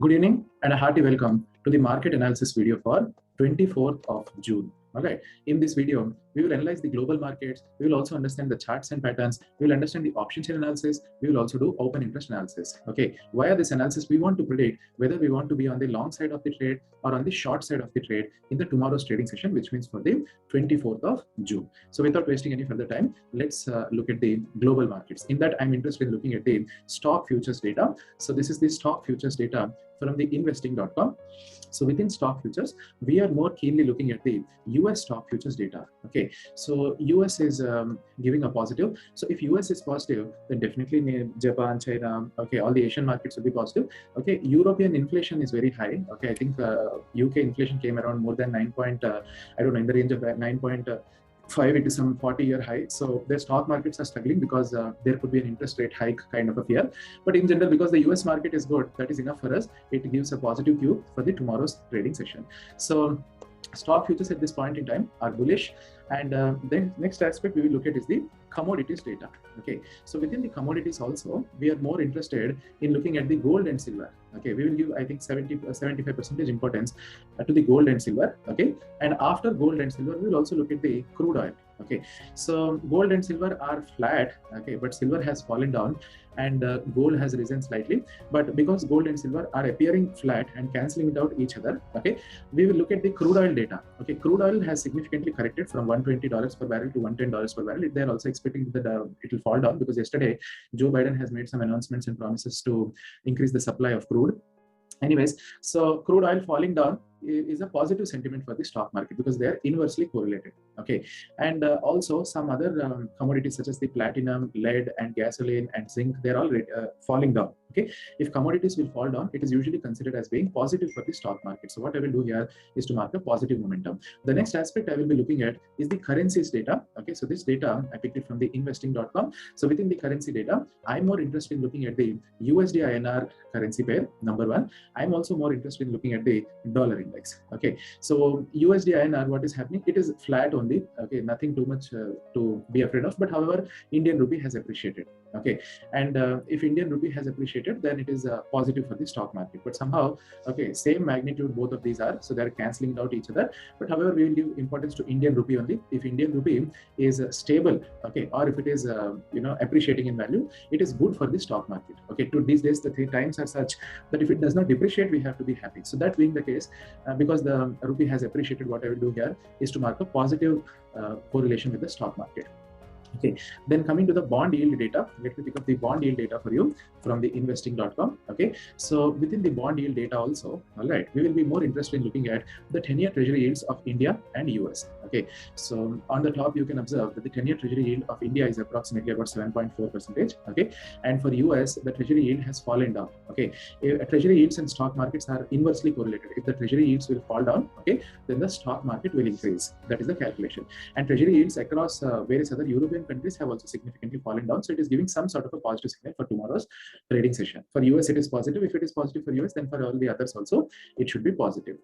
Good evening and a hearty welcome to the market analysis video for 24th of June. All right. In this video, we will analyze the global markets. We will also understand the charts and patterns. We will understand the option chain analysis. We will also do open interest analysis. Okay. Via this analysis, we want to predict whether we want to be on the long side of the trade or on the short side of the trade in the tomorrow's trading session, which means for the 24th of June. So without wasting any further time, let's look at the global markets. In that, I'm interested in looking at the stock futures data. So this is the stock futures data from the investing.com. So within stock futures, we are more keenly looking at the US stock futures data. Okay, so US is giving a positive. So if US is positive, then definitely Japan, China, okay, all the Asian markets will be positive. Okay, European inflation is very high. Okay, I think UK inflation came around more than 9 point, I don't know, in the range of 9.5, it is some 40-year high. So the stock markets are struggling because there could be an interest rate hike kind of a fear. But in general, because the US market is good, that is enough for us. It gives a positive view for the tomorrow's trading session. So stock futures at this point in time are bullish. And then next aspect we will look at is the commodities data. Okay, so within the commodities also, we are more interested in looking at the gold and silver. Okay, we will give, I think, 75% importance to the gold and silver. Okay, and after gold and silver, we will also look at the crude oil. Okay, so gold and silver are flat. Okay, but silver has fallen down and gold has risen slightly. But because gold and silver are appearing flat and cancelling it out each other, okay, we will look at the crude oil data. Okay, crude oil has significantly corrected from $120 per barrel to $110 per barrel. They are also expecting that it will fall down because yesterday Joe Biden has made some announcements and promises to increase the supply of crude. Anyways, so crude oil falling down is a positive sentiment for the stock market because they are inversely correlated. Okay, and also some other commodities such as the platinum, lead, and gasoline and zinc, they're all falling down. Okay, if commodities will fall down, it is usually considered as being positive for the stock market. So what I will do here is to mark a positive momentum. The next aspect I will be looking at is the currencies data. Okay, so this data I picked it from the investing.com. So within the currency data, I'm more interested in looking at the USD INR currency pair, number one. I'm also more interested in looking at the dollar index. Okay, so USD INR, what is happening? It is flat only. Okay, nothing too much to be afraid of. But however, Indian rupee has appreciated. Okay, and if Indian rupee has appreciated, then it is positive for the stock market. But somehow, okay, same magnitude both of these are, so they are cancelling out each other. But however, we will give importance to Indian rupee only. If Indian rupee is stable, okay, or if it is appreciating in value, it is good for the stock market. Okay, to these days the times are such that if it does not depreciate, we have to be happy. So that being the case, because the rupee has appreciated, what I will do here is to mark a positive correlation with the stock market. Okay, then coming to the bond yield data, let me pick up the bond yield data for you from the investing.com. Okay, so within the bond yield data also, all right, we will be more interested in looking at the 10-year treasury yields of India and US. Okay, so on the top you can observe that the 10-year treasury yield of India is approximately about 7.4%. Okay, and for US the treasury yield has fallen down. Okay, treasury yields and stock markets are inversely correlated. If the treasury yields will fall down, okay, then the stock market will increase. That is the calculation. And treasury yields across various other European countries have also significantly fallen down. So it is giving some sort of a positive signal for tomorrow's trading session. For US, it is positive. If it is positive for US, then for all the others also, it should be positive.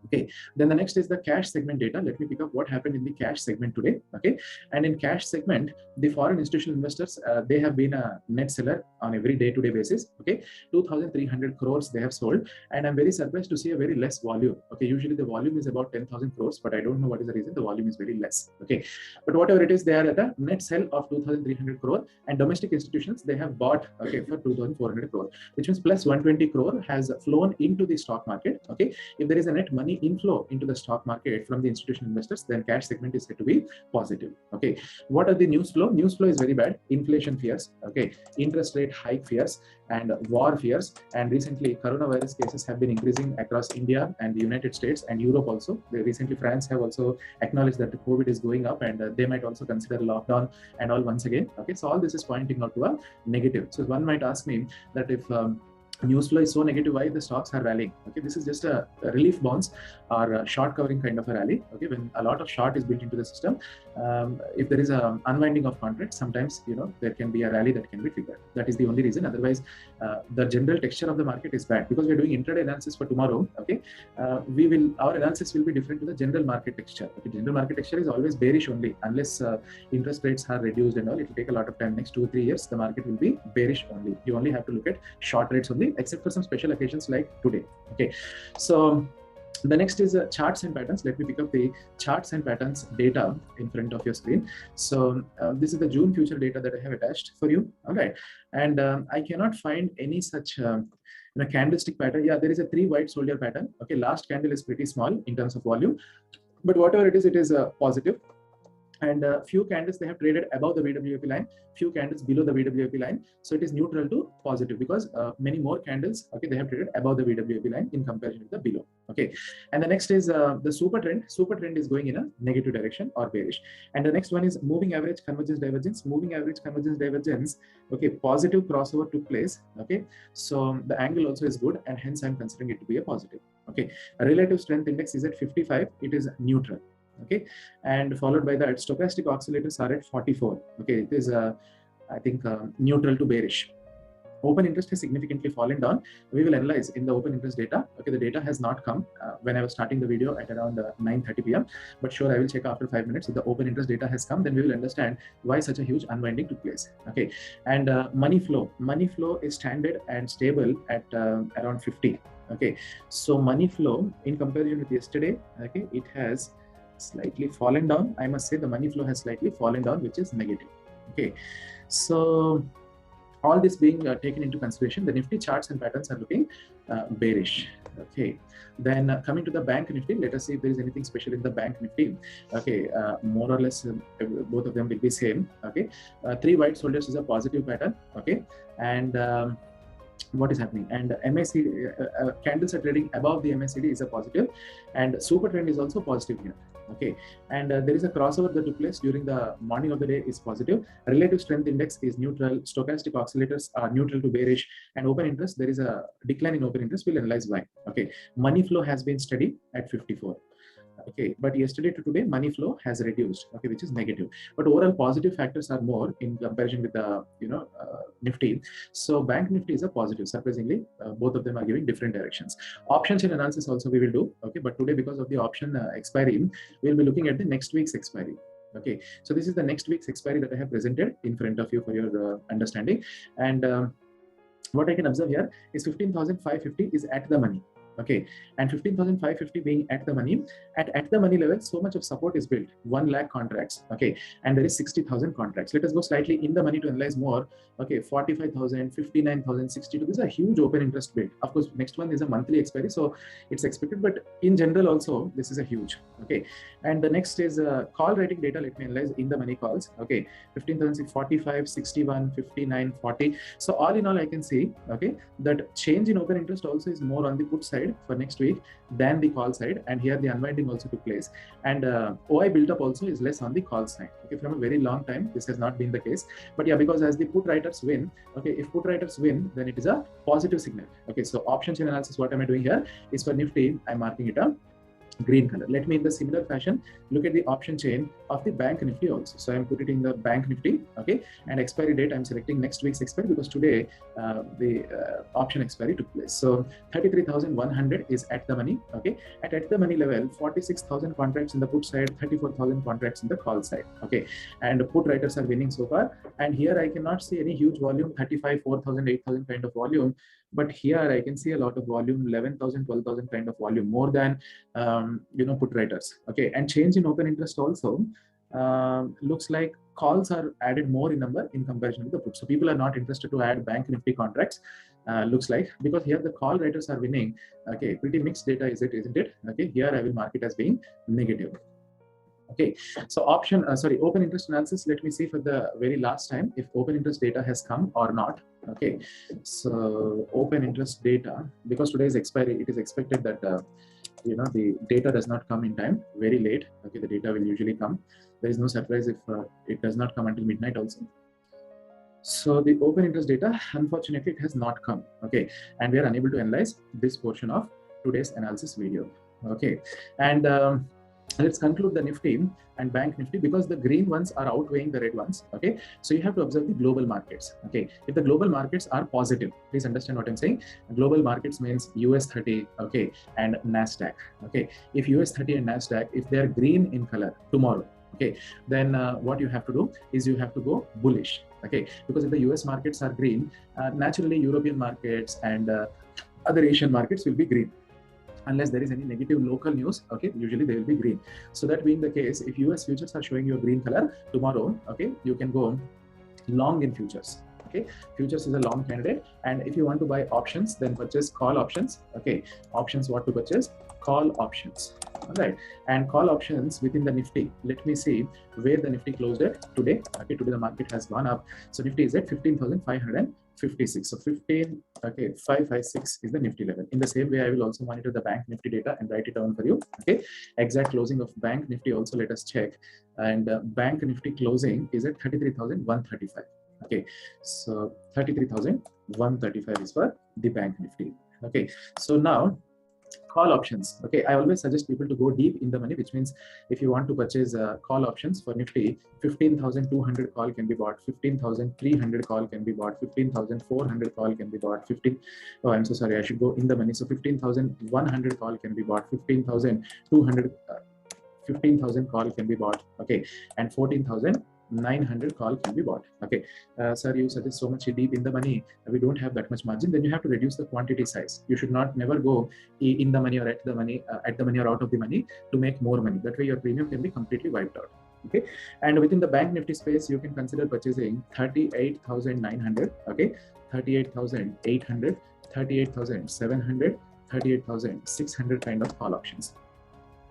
Okay, then the next is the cash segment data. Let me pick up what happened in the cash segment today. Okay, and in cash segment, the foreign institutional investors, they have been a net seller on every day-to-day basis. Okay, 2,300 crores they have sold, and I'm very surprised to see a very less volume. Okay, usually the volume is about 10,000 crores, but I don't know what is the reason. The volume is very less. Okay, but whatever it is, they are at a net sell of 2,300 crore, and domestic institutions they have bought, okay, for 2,400 crore, which means plus 120 crore has flown into the stock market. Okay, if there is a net money inflow into the stock market from the institutional investors, then cash segment is said to be positive. Okay, what are the news flow? News flow is very bad. Inflation fears, okay, interest rate hike fears, and war fears. And recently coronavirus cases have been increasing across India and the United States and Europe also. Recently France have also acknowledged that the COVID is going up, and they might also consider lockdown and all once again. Okay, so all this is pointing out to a negative. So one might ask me that if news flow is so negative, why the stocks are rallying? Okay, this is just a relief bonds or a short covering kind of a rally. Okay, when a lot of short is built into the system, if there is a unwinding of contracts, sometimes there can be a rally that can be triggered. That is the only reason. Otherwise, the general texture of the market is bad because we are doing intraday analysis for tomorrow. Okay, our analysis will be different to the general market texture. Okay, general market texture is always bearish only unless interest rates are reduced and all. It will take a lot of time. Next 2 or 3 years, the market will be bearish only. You only have to look at short rates only usually, except for some special occasions like today. Okay, so the next is charts and patterns. Let me pick up the charts and patterns data in front of your screen. So this is the June future data that I have attached for you. All right, and I cannot find any such candlestick pattern. Yeah, there is a 3 white soldier pattern. Okay, last candle is pretty small in terms of volume, but whatever it is positive. And few candles they have traded above the VWAP line, few candles below the VWAP line, so it is neutral to positive because many more candles, okay, they have traded above the VWAP line in comparison with the below. Okay, and the next is the super trend is going in a negative direction or bearish. And the next one is moving average convergence divergence. Okay, positive crossover took place. Okay, so the angle also is good, and hence I'm considering it to be a positive. Okay, a relative strength index is at 55, it is neutral. Okay, and followed by that stochastic oscillators are at 44. Okay, it is I think neutral to bearish. Open interest has significantly fallen down. We will analyze in the open interest data. Okay, the data has not come when I was starting the video at around 9:30 p.m. But sure, I will check after 5 minutes. If the open interest data has come, then we will understand why such a huge unwinding took place. Okay, and money flow is standard and stable at around 50. Okay, so money flow in comparison with yesterday, okay, it has slightly fallen down. I must say the money flow has slightly fallen down, which is negative. Okay, so all this being taken into consideration, the Nifty charts and patterns are looking bearish. Okay, then coming to the Bank Nifty, let us see if there is anything special in the Bank Nifty. Okay, more or less both of them will be same. Okay, 3 white soldiers is a positive pattern. Okay, and what is happening, and MACD candles are trading above the MACD is a positive, and super trend is also positive here. Okay, and there is a crossover that took place during the morning of the day is positive. Relative strength index is neutral. Stochastic oscillators are neutral to bearish, and open interest, there is a decline in open interest. We'll analyze why. Okay, money flow has been steady at 54. Okay, but yesterday to today money flow has reduced, okay, which is negative, but overall positive factors are more in comparison with the Nifty. So Bank Nifty is a positive, surprisingly. Both of them are giving different directions. Options in analysis also we will do. Okay, but today because of the option expiry, we'll be looking at the next week's expiry. Okay, so this is the next week's expiry that I have presented in front of you for your understanding. And what I can observe here is 15,550 is at the money. Okay, and 15,550 being at the money, at the money level, so much of support is built, 1 lakh contracts. Okay, and there is 60,000 contracts. Let us go slightly in the money to analyze more. Okay, 45,000, 59,000, 62. This is a huge open interest build. Of course, next one is a monthly expiry, so it's expected, but in general also this is a huge. Okay, and the next is call rating data. Let me analyze in the money calls. Okay, 15,000, 45, 61, 59, 40. So all in all, I can see, okay, that change in open interest also is more on the put side for next week than the call side, and here the unwinding also took place, and OI build up also is less on the call side. Okay, from a very long time this has not been the case, but yeah, because as the put writers win, okay, if put writers win, then it is a positive signal. Okay, so options in analysis, what am I doing here is for Nifty, I'm marking it up green color. Let me in the similar fashion look at the option chain of the Bank Nifty also. So I'm putting it in the Bank Nifty. Okay, and expiry date I'm selecting next week's expiry because today the option expiry took place. So 33,100 is at the money. Okay, at the money level, 46,000 contracts in the put side, 34,000 contracts in the call side. Okay, and put writers are winning so far, and here I cannot see any huge volume, 35, 4,000, 8,000 kind of volume, but here I can see a lot of volume, 11,000, 12,000 kind of volume, more than put writers. Okay, and change in open interest also looks like calls are added more in number in comparison with the put. So people are not interested to add Bank Nifty contracts, looks like, because here the call writers are winning. Okay, pretty mixed data is it, isn't it? Okay, here I will mark it as being negative. Okay, so open interest analysis. Let me see for the very last time if open interest data has come or not. Okay, so open interest data, because today is expiry, it is expected that the data does not come in time, very late. Okay, the data will usually come. There is no surprise if it does not come until midnight also. So the open interest data, unfortunately, it has not come. Okay, and we are unable to analyze this portion of today's analysis video. Okay, and let's conclude the Nifty and Bank Nifty because the green ones are outweighing the red ones. Okay, so you have to observe the global markets. Okay, if the global markets are positive, please understand what I'm saying. Global markets means US 30, okay, and NASDAQ. Okay, if US 30 and NASDAQ, if they are green in color tomorrow, okay, then what you have to do is you have to go bullish, okay, because if the US markets are green, naturally European markets and other Asian markets will be green, unless there is any negative local news, okay, usually they will be green. So that being the case, if US futures are showing you a green color tomorrow, okay, you can go long in futures. Okay, futures is a long candidate, and if you want to buy options, then purchase call options. Okay, options, what to purchase? Call options. All right, and call options within the Nifty. Let me see where the Nifty closed at today. Okay, today the market has gone up, so Nifty is at 15,556. So 15, okay, 556 is the Nifty level. In the same way, I will also monitor the Bank Nifty data and write it down for you. Okay, exact closing of Bank Nifty also let us check, and Bank Nifty closing is at 33,135. Okay, so 33,135 is for the Bank Nifty. Okay, so now call options. Okay, I always suggest people to go deep in the money, which means if you want to purchase call options for Nifty, 15,200 call can be bought, 15,300 call can be bought, 15,400 call can be bought, oh, I'm so sorry, I should go in the money. So 15,100 call can be bought, 15,200 15,000 call can be bought, okay, and 14,900 call can be bought. Okay, sir, you suggest so much deep in the money, we don't have that much margin. Then you have to reduce the quantity size. You should not never go in the money or at the money or out of the money to make more money. That way your premium can be completely wiped out. Okay, and within the Bank Nifty space, you can consider purchasing 38,900, okay, 38,800, 38,700, 38,600 kind of call options.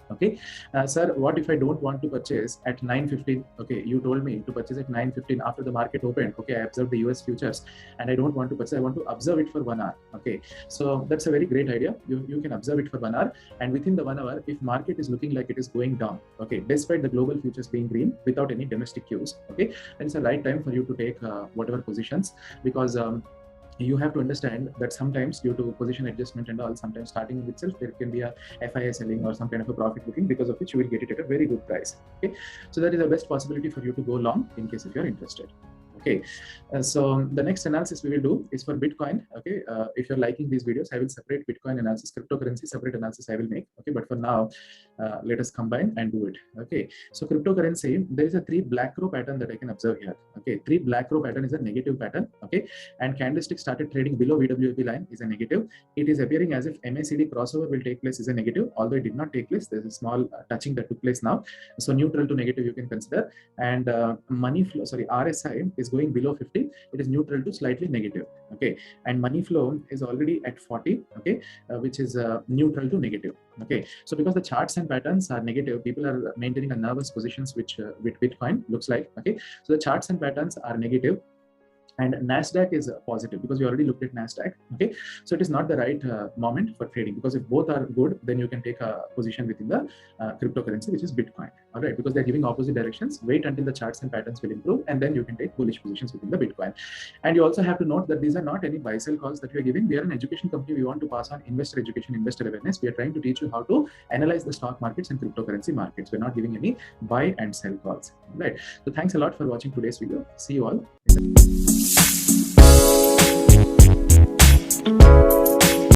Okay, sir, what if I don't want to purchase at 9:15? Okay, you told me to purchase at 9:15 after the market opened. Okay, I observed the US futures and I don't want to purchase, I want to observe it for 1 hour. Okay, so that's a very great idea. You can observe it for 1 hour, and within the 1 hour, if market is looking like it is going down, okay, despite the global futures being green without any domestic cues, okay, then it's the right time for you to take whatever positions, because you have to understand that sometimes due to position adjustment and all, sometimes starting in itself there can be a FIA selling or some kind of a profit booking, because of which you will get it at a very good price. Okay, so that is the best possibility for you to go long in case if you are interested. Okay, so the next analysis we will do is for Bitcoin. Okay, if you're liking these videos, I will separate Bitcoin analysis, cryptocurrency separate analysis I will make. Okay, but for now, let us combine and do it. Okay, so cryptocurrency, there is a 3 black row pattern that I can observe here. Okay, 3 black row pattern is a negative pattern. Okay, and candlestick started trading below VWAP line is a negative. It is appearing as if MACD crossover will take place is a negative, although it did not take place. There's a small touching that took place now. So neutral to negative you can consider, and money flow, sorry, RSI is going below 50, it is neutral to slightly negative. Okay, and money flow is already at 40, okay, which is neutral to negative. Okay, so because the charts and patterns are negative, people are maintaining a nervous positions, which with Bitcoin looks like. Okay, so the charts and patterns are negative, and Nasdaq is positive because we already looked at Nasdaq. Okay, so it is not the right moment for trading, because if both are good, then you can take a position within the cryptocurrency, which is Bitcoin. All right, because they're giving opposite directions. Wait until the charts and patterns will improve, and then you can take bullish positions within the Bitcoin. And you also have to note that these are not any buy sell calls that we are giving. We are an education company. We want to pass on investor education, investor awareness. We are trying to teach you how to analyze the stock markets and cryptocurrency markets. We're not giving any buy and sell calls. Right. So thanks a lot for watching today's video. See you all in the